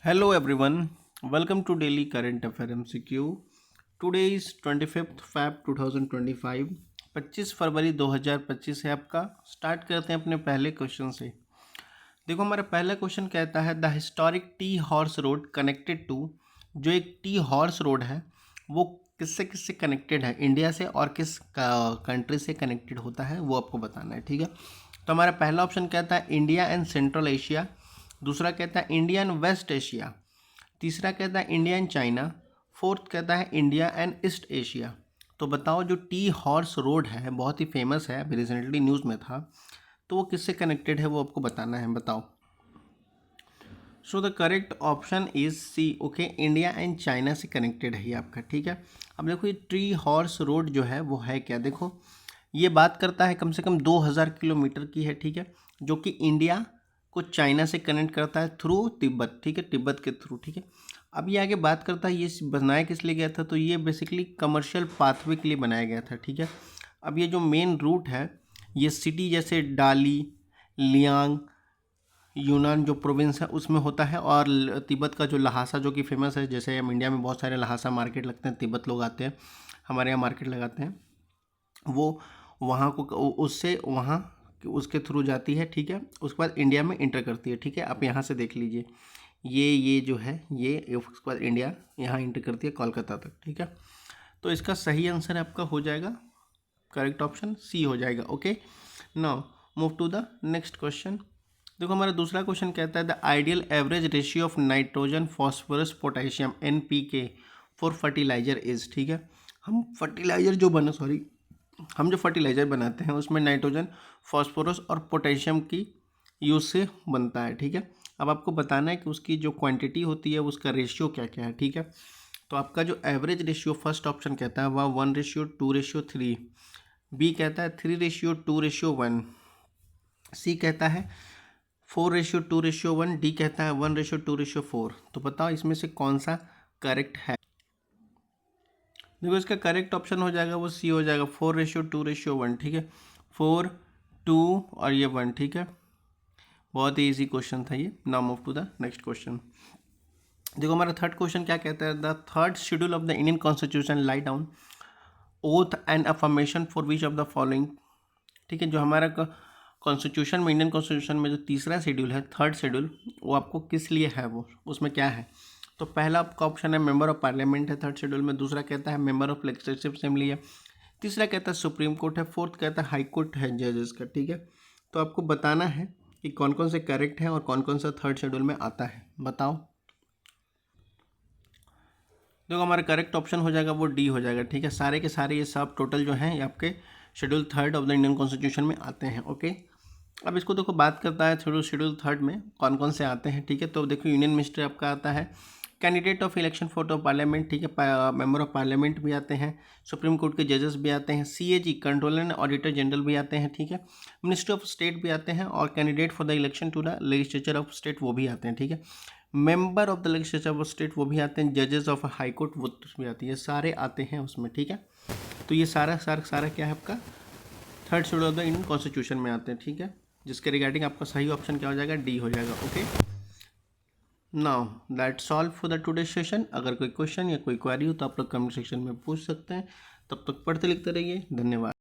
Hello everyone, welcome to Daily Current Affair MCQ. Today is 25th Feb 2025. 25 फरवरी 2025 है आपका. Start करते हैं अपने पहले क्वेश्चन से. देखो हमारा पहला क्वेश्चन कहता है the historic tea horse road connected to. जो एक टी हॉर्स रोड है वो किससे किससे कनेक्टेड है, इंडिया से और किस कंट्री से कनेक्टेड होता है वो आपको बताना है. ठीक है, तो हमारा पहला ऑप्शन कहता है इंडिया एंड सेंट्रल एशिया. दूसरा कहता है इंडिया एंड वेस्ट एशिया. तीसरा कहता है इंडिया एंड चाइना. फोर्थ कहता है इंडिया एंड ईस्ट एशिया. तो बताओ जो टी हॉर्स रोड है बहुत ही फेमस है, अभी रिसेंटली न्यूज़ में था, तो वो किससे कनेक्टेड है वो आपको बताना है. बताओ. So the correct option is C. Okay, India and China से कनेक्टेड है ये आपका. ठीक है, अब देखो ये टी हॉर्स रोड जो है वो है क्या. देखो ये बात करता है कम से कम 2000 किलोमीटर की है. ठीक है, जो कि इंडिया को चाइना से कनेक्ट करता है थ्रू तिब्बत. ठीक है, तिब्बत के थ्रू. ठीक है, अब ये आगे बात करता है ये बनाया किस लिए गया था, तो ये बेसिकली कमर्शियल पाथवे के लिए बनाया गया था. ठीक है, अब ये जो मेन रूट है ये सिटी जैसे डाली, लियांग, यूनान जो प्रोविंस है उसमें होता है, और तिब्बत का जो लहासा जो कि फेमस है, जैसे हम इंडिया में बहुत सारे लहासा मार्केट लगते हैं, तिब्बत लोग आते हैं हमारे यहाँ मार्केट लगाते हैं, वो वहाँ को उससे वहाँ उसके थ्रू जाती है. ठीक है, उसके बाद इंडिया में इंटर करती है. ठीक है, आप यहाँ से देख लीजिए ये जो है ये उसके बाद इंडिया यहाँ इंटर करती है कोलकाता तक. ठीक है, तो इसका सही आंसर आपका हो जाएगा, करेक्ट ऑप्शन सी हो जाएगा. Okay, now move to the next question. देखो हमारा दूसरा क्वेश्चन कहता है the ideal average ratio of nitrogen phosphorus potassium NPK for fertiliser is. ठीक है, हम जो फर्टिलाइज़र बनाते हैं उसमें नाइट्रोजन, फॉस्फोरस और पोटेशियम की यूज़ से बनता है. ठीक है, अब आपको बताना है कि उसकी जो क्वांटिटी होती है उसका रेशियो क्या क्या है. ठीक है, तो आपका जो एवरेज रेशियो फर्स्ट ऑप्शन कहता है वह 1:2:3. बी कहता है 3:2:1. सी कहता है 4:2:1. डी कहता है 1:2:4. तो बताओ इसमें से कौन सा करेक्ट है. देखो इसका करेक्ट ऑप्शन हो जाएगा वो सी हो जाएगा, 4:2:1. ठीक है, 4, 2 और ये 1. ठीक है, बहुत ही ईजी क्वेश्चन था ये. Now move to the next question. देखो हमारा थर्ड क्वेश्चन क्या कहता है the third schedule of the Indian constitution lay down oath and affirmation for which of the following. ठीक है, जो हमारा कॉन्स्टिट्यूशन में, इंडियन कॉन्स्टिट्यूशन में जो तीसरा शेड्यूल है, थर्ड शेड्यूल, वो आपको किस लिए है, वो उसमें क्या है. तो पहला आपका ऑप्शन है मेंबर ऑफ पार्लियामेंट है थर्ड शेड्यूल में. दूसरा कहता है मेंबर ऑफ लेजिस्लेटिव असेंबली है. तीसरा कहता है सुप्रीम कोर्ट है. फोर्थ कहता है हाई कोर्ट है जजेस का. ठीक है, तो आपको बताना है कि कौन कौन से करेक्ट है और कौन कौन सा थर्ड शेड्यूल में आता है. बताओ. देखो हमारा करेक्ट ऑप्शन हो जाएगा वो डी हो जाएगा. ठीक है, सारे के सारे ये सब टोटल जो हैं ये आपके schedule third of the Indian constitution में आते हैं. ओके, अब इसको देखो बात करता है थोड़ा शेड्यूल थर्ड में कौन कौन से आते हैं. ठीक है, तो देखो यूनियन मिनिस्टर आपका आता है, candidate of election for the parliament. ठीक है, मेंबर ऑफ पार्लियामेंट भी आते हैं, सुप्रीम कोर्ट के जजेस भी आते हैं, CAG controller and auditor general भी आते हैं. ठीक है, मिनिस्टर ऑफ स्टेट भी आते हैं, और candidate for the election to the legislature of state वो भी आते हैं. ठीक है, member of the legislature of state वो भी आते हैं, जजेस ऑफ हाई कोर्ट वो भी आती है, सारे आते हैं उसमें. ठीक है, तो ये सारा क्या है आपका third schedule of the Indian constitution में आते हैं. ठीक है, जिसके रिगार्डिंग आपका सही ऑप्शन क्या हो जाएगा, डी हो जाएगा. Okay, now that's all for the today session. अगर कोई क्वेश्चन या कोई क्वेरी हो तो आप लोग कमेंट सेक्शन में पूछ सकते हैं. तब तक पढ़ते लिखते रहिए. धन्यवाद.